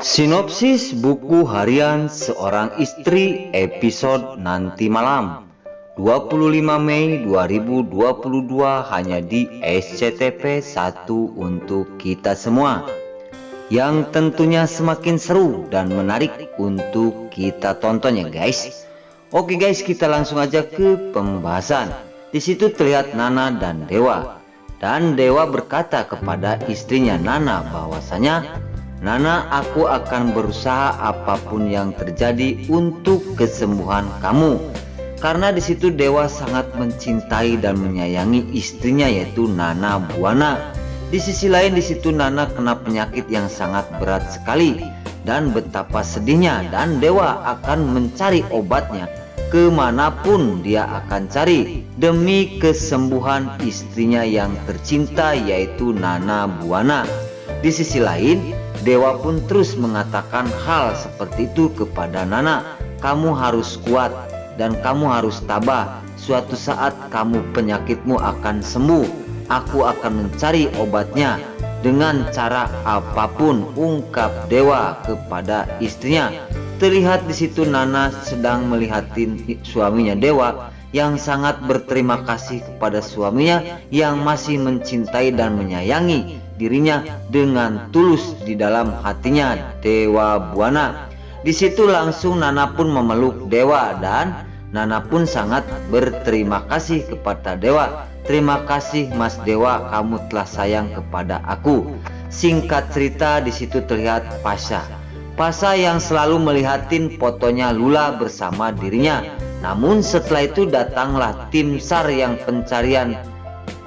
Sinopsis buku harian seorang istri episode nanti malam 25 Mei 2022 hanya di SCTV 1 untuk kita semua, yang tentunya semakin seru dan menarik untuk kita tonton ya guys. Oke guys, kita langsung aja ke pembahasan. Di situ terlihat Nana dan Dewa, dan Dewa berkata kepada istrinya Nana bahwasanya, "Nana, aku akan berusaha apapun yang terjadi untuk kesembuhan kamu." Karena di situ Dewa sangat mencintai dan menyayangi istrinya, yaitu Nana Buana. Di sisi lain di situ Nana kena penyakit yang sangat berat sekali dan betapa sedihnya, dan Dewa akan mencari obatnya kemanapun dia akan cari demi kesembuhan istrinya yang tercinta, yaitu Nana Buana. Di sisi lain Dewa pun terus mengatakan hal seperti itu kepada Nana. "Kamu harus kuat dan kamu harus tabah. Suatu saat penyakitmu akan sembuh. Aku akan mencari obatnya dengan cara apapun," ungkap Dewa kepada istrinya. Terlihat di situ Nana sedang melihatin suaminya Dewa yang sangat berterima kasih kepada suaminya yang masih mencintai dan menyayangi dirinya dengan tulus di dalam hatinya, Dewa Buana. Di situ langsung Nana pun memeluk Dewa dan Nana pun sangat berterima kasih kepada Dewa. "Terima kasih Mas Dewa, kamu telah sayang kepada aku." Singkat cerita di situ terlihat Pasha yang selalu melihatin fotonya Lula bersama dirinya. Namun setelah itu datanglah tim SAR yang pencarian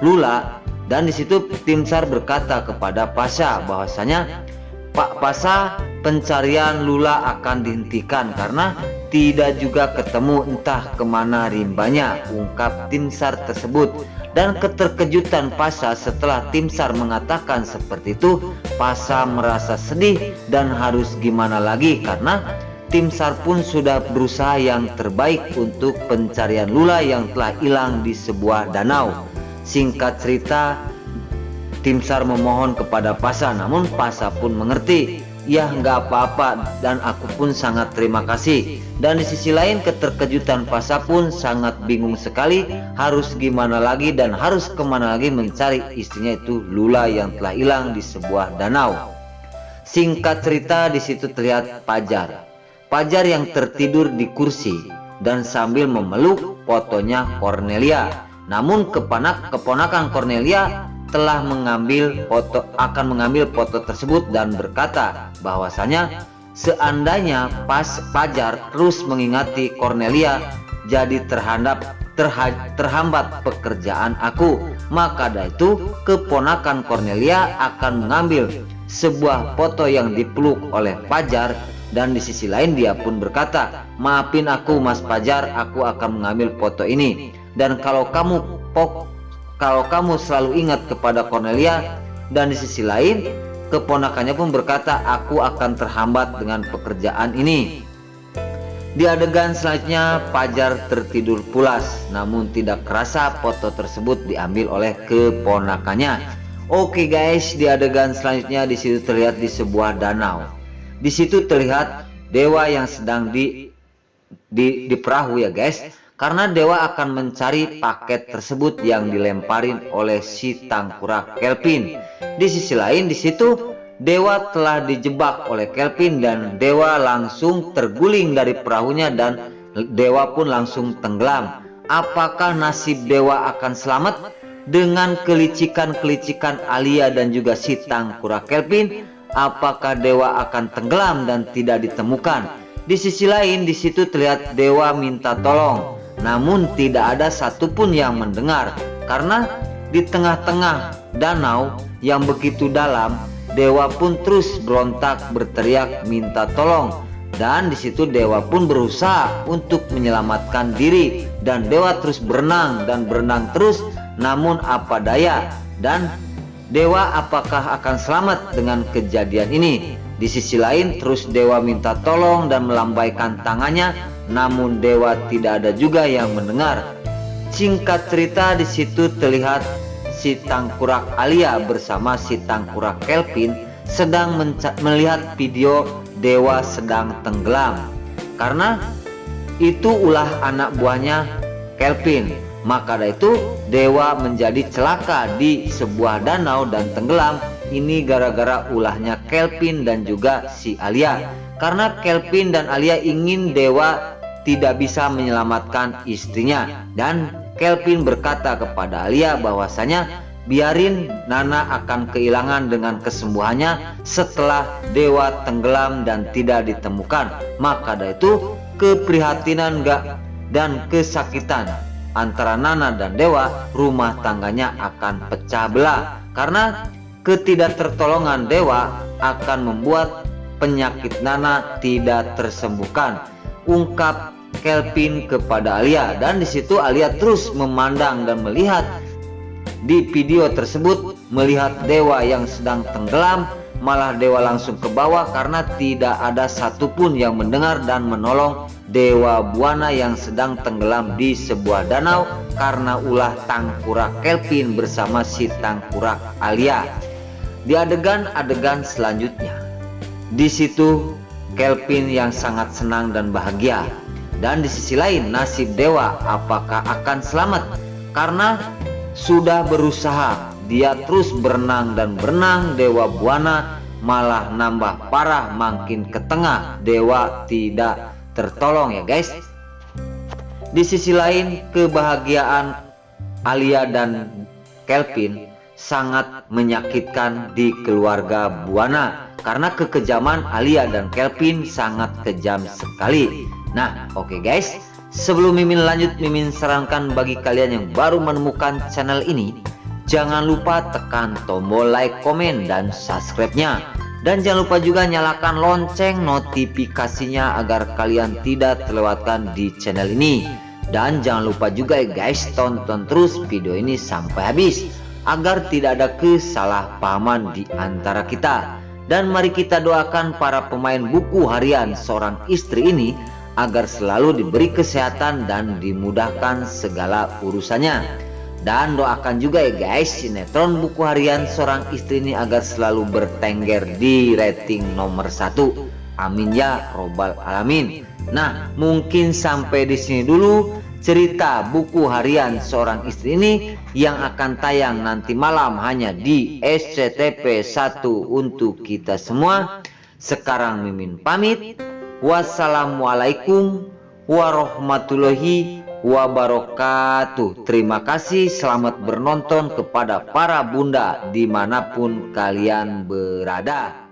Lula. Dan di situ tim SAR berkata kepada Pasha bahwasanya, "Pak Pasha, pencarian Lula akan dihentikan karena tidak juga ketemu, entah kemana rimbanya," ungkap tim SAR tersebut. Dan keterkejutan Pasha setelah tim SAR mengatakan seperti itu, Pasha merasa sedih dan harus gimana lagi karena tim SAR pun sudah berusaha yang terbaik untuk pencarian Lula yang telah hilang di sebuah danau. Singkat cerita, tim SAR memohon kepada Pasha, namun Pasha pun mengerti. "Ya nggak apa-apa dan aku pun sangat terima kasih." Dan di sisi lain keterkejutan Pasha pun sangat bingung sekali harus gimana lagi dan harus kemana lagi mencari istrinya itu Lula yang telah hilang di sebuah danau. Singkat cerita di situ terlihat Pajar yang tertidur di kursi dan sambil memeluk fotonya Cornelia. Namun keponakan Cornelia telah akan mengambil foto tersebut dan berkata bahwasanya seandainya Pajar terus mengingati Cornelia jadi terhambat pekerjaan aku, maka dari itu keponakan Cornelia akan mengambil sebuah foto yang dipeluk oleh Pajar. Dan di sisi lain dia pun berkata, "Maafin aku Mas Pajar, aku akan mengambil foto ini. Dan kalau kamu selalu ingat kepada Cornelia." Dan di sisi lain keponakannya pun berkata, "Aku akan terhambat dengan pekerjaan ini." Di adegan selanjutnya Pajar tertidur pulas, namun tidak kerasa foto tersebut diambil oleh keponakannya. Oke guys, di adegan selanjutnya di situ terlihat di sebuah danau. Di situ terlihat Dewa yang sedang di perahu ya guys. Karena Dewa akan mencari paket tersebut yang dilemparin oleh si tangkurak Kelvin. Di sisi lain di situ Dewa telah dijebak oleh Kelvin dan Dewa langsung terguling dari perahunya dan Dewa pun langsung tenggelam. Apakah nasib Dewa akan selamat dengan kelicikan Alia dan juga si tangkurak Kelvin? Apakah Dewa akan tenggelam dan tidak ditemukan? Di sisi lain di situ terlihat Dewa minta tolong, namun tidak ada satupun yang mendengar karena di tengah-tengah danau yang begitu dalam Dewa pun terus berontak berteriak minta tolong. Dan di situ Dewa pun berusaha untuk menyelamatkan diri dan Dewa terus berenang terus, namun apa daya. Dan Dewa apakah akan selamat dengan kejadian ini? Di sisi lain terus Dewa minta tolong dan melambaikan tangannya, namun Dewa tidak ada juga yang mendengar. Singkat cerita di situ terlihat si tangkurak Alia bersama si tangkurak Kelvin sedang melihat video dewa sedang tenggelam. Karena itu ulah anak buahnya Kelvin. Maka dari itu dewa menjadi celaka di sebuah danau dan tenggelam. Ini gara-gara ulahnya Kelvin dan juga si Alia. Karena Kelvin dan Alia ingin dewa tidak bisa menyelamatkan istrinya. Dan Kelvin berkata kepada Alia bahwasanya biarin Nana akan kehilangan dengan kesembuhannya setelah dewa tenggelam dan tidak ditemukan. Maka dari itu keprihatinan dan kesakitan antara Nana dan dewa, rumah tangganya akan pecah belah. Karena ketidaktertolongan dewa akan membuat penyakit Nana tidak tersembuhkan, ungkap Kelvin kepada Alia. Dan di situ Alia terus memandang dan melihat di video tersebut, melihat dewa yang sedang tenggelam. Malah dewa langsung ke bawah karena tidak ada satupun yang mendengar dan menolong dewa Buana yang sedang tenggelam di sebuah danau karena ulah tangkurak Kelvin bersama si tangkurak Alia. Di adegan selanjutnya, di situ Kelvin yang sangat senang dan bahagia. Dan di sisi lain, nasib dewa apakah akan selamat? Karena sudah berusaha, dia terus berenang dan berenang, dewa Buana malah nambah parah, makin ke tengah, dewa tidak tertolong ya guys. Di sisi lain, kebahagiaan Alia dan Kelvin sangat menyakitkan di keluarga Buana karena kekejaman Alia dan Kelvin sangat kejam sekali. Nah, oke guys, sebelum Mimin lanjut, Mimin sarankan bagi kalian yang baru menemukan channel ini, jangan lupa tekan tombol like, komen, dan subscribe-nya. Dan jangan lupa juga nyalakan lonceng notifikasinya agar kalian tidak terlewatkan di channel ini. Dan jangan lupa juga ya guys, tonton terus video ini sampai habis agar tidak ada kesalahpahaman di antara kita. Dan mari kita doakan para pemain buku harian seorang istri ini agar selalu diberi kesehatan dan dimudahkan segala urusannya. Dan doakan juga ya guys, sinetron buku harian seorang istri ini agar selalu bertengger di rating nomor 1. Amin ya robbal alamin. Nah, mungkin sampai di sini dulu cerita buku harian seorang istri ini yang akan tayang nanti malam hanya di SCTP 1 untuk kita semua. Sekarang Mimin pamit. Wassalamualaikum warahmatullahi wabarakatuh. Terima kasih, selamat menonton kepada para bunda dimanapun kalian berada.